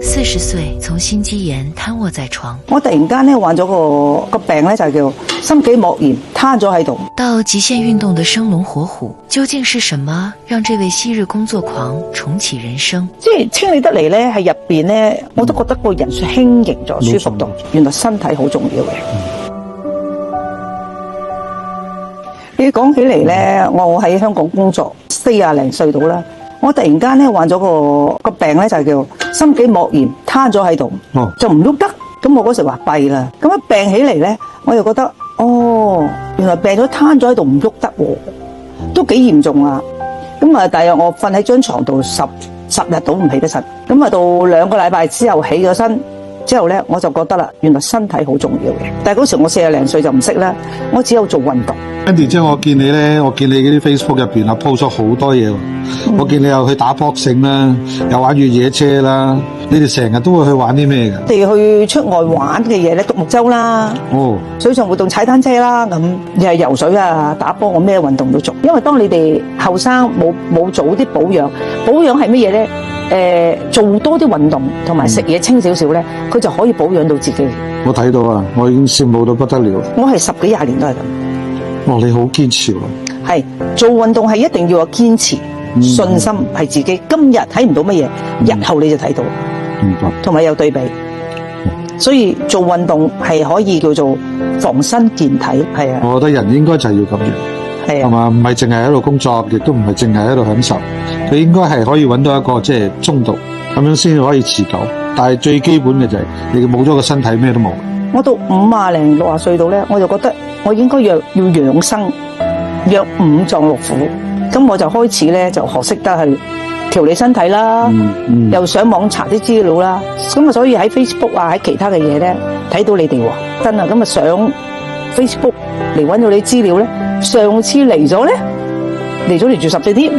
40歲從心肌炎癱臥在床，我突然間咧患咗個病咧，就係叫心肌膜炎，癱咗喺度。到極限運動的生龍活虎，究竟是什麼讓這位昔日工作狂重啟人生？即係清理得嚟咧，喺入邊咧，我都覺得個人輕盈咗，舒服到。原來身體好重要嘅。你講起嚟咧，我喺香港工作40零歲到啦。我突然間咧患咗個病咧，就係叫心肌膜炎，癱咗喺度，就唔喐得。咁我嗰時話弊啦。咁一病起嚟咧，我就覺得原來病咗癱咗喺度唔喐得，都幾嚴重啊。咁啊，大約我瞓喺張床度10日到唔起得身。咁啊，到2個禮拜之後起咗身之後咧，我就覺得啦，原來身體好重要嘅。但係嗰時我40零歲就唔識啦，我只有做運動。Andy 姐，我見你咧，我見你嗰啲 Facebook 入邊啊 post 咗好多嘢。我見你又去打boxing啦，又玩越野車啦。你哋成日都會去玩啲咩㗎？我哋去出外玩嘅嘢咧，獨木舟啦，水上活動踩單車啦，咁又係游水啊、打波，我咩運動都做。因為當你哋後生冇做啲保養係乜嘢咧？做多啲運動同埋食嘢清少少咧，佢就可以保養到自己。我睇到啊，我已經羨慕到不得了。我係10幾20年都係咁。你好堅持喎！係做運動係一定要有堅持、信心係自己。今日睇唔到乜嘢，日後你就睇到。明白。同埋有對比，所以做運動係可以叫做防身健體。係啊。我覺得人應該就係要咁樣。係啊。係嘛？唔係淨係喺度工作，亦都唔係淨係喺度享受。佢應該係可以揾到一個即係中度，咁樣先可以持久。但係最基本嘅就係你冇咗個身體，咩都冇。我到50零60歲度咧，我就覺得我應該要養生，養5臟6腑。咁我就開始咧就學識得去調理身體啦，又上網查啲資料啦。咁啊，所以喺 Facebook 啊，喺其他嘅嘢咧睇到你哋喎，真啊！咁啊上 Facebook 嚟揾到你資料咧，上次嚟咗住14天。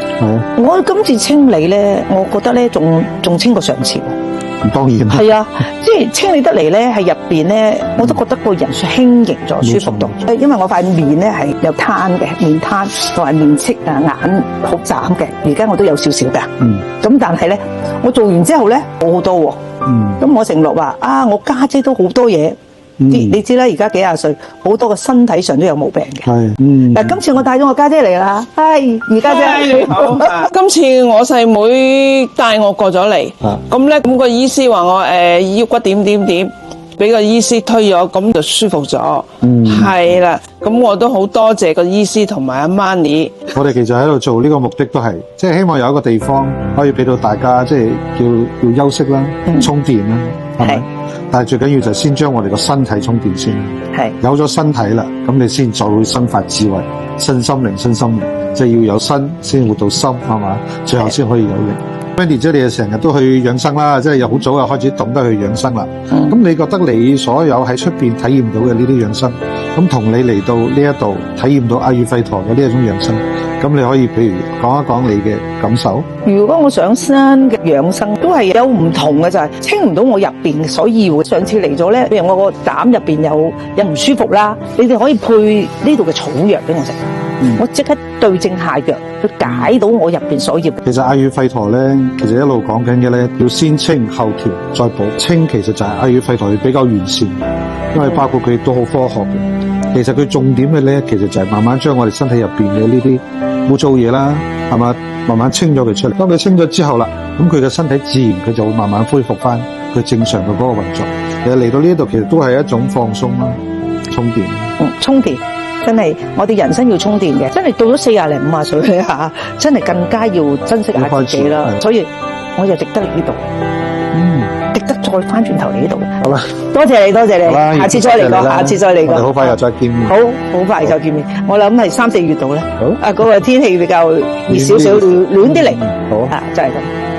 我今次清理咧，我覺得咧仲清過上次。當然啦，係啊，即係清理得嚟咧，喺入邊咧，我都覺得個人輕盈咗，舒服到。因為我塊面咧係有攤嘅，面攤同埋面色啊，眼好眨嘅，而家我都有少少噶。咁但係咧，我做完之後咧好多喎。咁我承諾話我家姐都好多嘢。你知啦，而家幾廿歲，好多個身體上都有毛病嘅。係，嗱，今次我帶咗我家姐嚟啦，而家姐你好。今次我細妹帶我過咗嚟，咁咧咁個醫師話我腰骨點，俾個醫師推咗，咁就舒服咗。係啦，咁我都好多謝個醫師同埋阿 Manny。我哋其實喺度做呢個目的都係，即係希望有一個地方可以俾到大家，即係叫休息啦、充電啦，係咪？但係最緊要就先將我哋個身體充電先。係有咗身體啦，咁你先再會生發智慧，身心靈，即係要有身先活到心，係嘛？最後先可以有力。Mandy 姐，你又成日都去養生啦，即係又好早就開始懂得去養生啦。咁你覺得你所有喺出邊體驗到嘅呢啲養生，咁同你嚟到呢一度體驗到阿育吠陀嘅呢一種養生，咁你可以譬如講一講你嘅感受。如果我上山嘅養生都係有唔同嘅，就係清唔到我入邊，所以上次嚟咗咧，譬如我個膽入邊有唔舒服啦，你哋可以配呢度嘅草藥俾我食。我即刻對症下藥，去解到我入邊所要。其實阿育吠陀咧，其實一路講緊嘅咧，要先清後調再補。清其實就係阿育吠陀比較完善，因為包括佢都好科學嘅。其實佢重點嘅咧，其實就係慢慢將我哋身體入邊嘅呢啲污糟嘢啦，係嘛，慢慢清咗佢出嚟。當佢清咗之後啦，咁佢嘅身體自然佢就會慢慢恢復翻佢正常嘅嗰個運作。其實嚟到呢度，其實都係一種放鬆啦，充電。充電。真係，我哋人生要充電嘅，真係到咗40零50歲吓，真係更加要珍惜下自己啦。所以我就值得嚟呢度，值得再翻轉頭嚟呢度。好啦，多謝你，下次再嚟過，下次再嚟過。我哋好快又再見面。好快再見面。我諗係3、4月度咧。好。嗰個天氣比較熱少少，暖啲嚟。好。就係咁。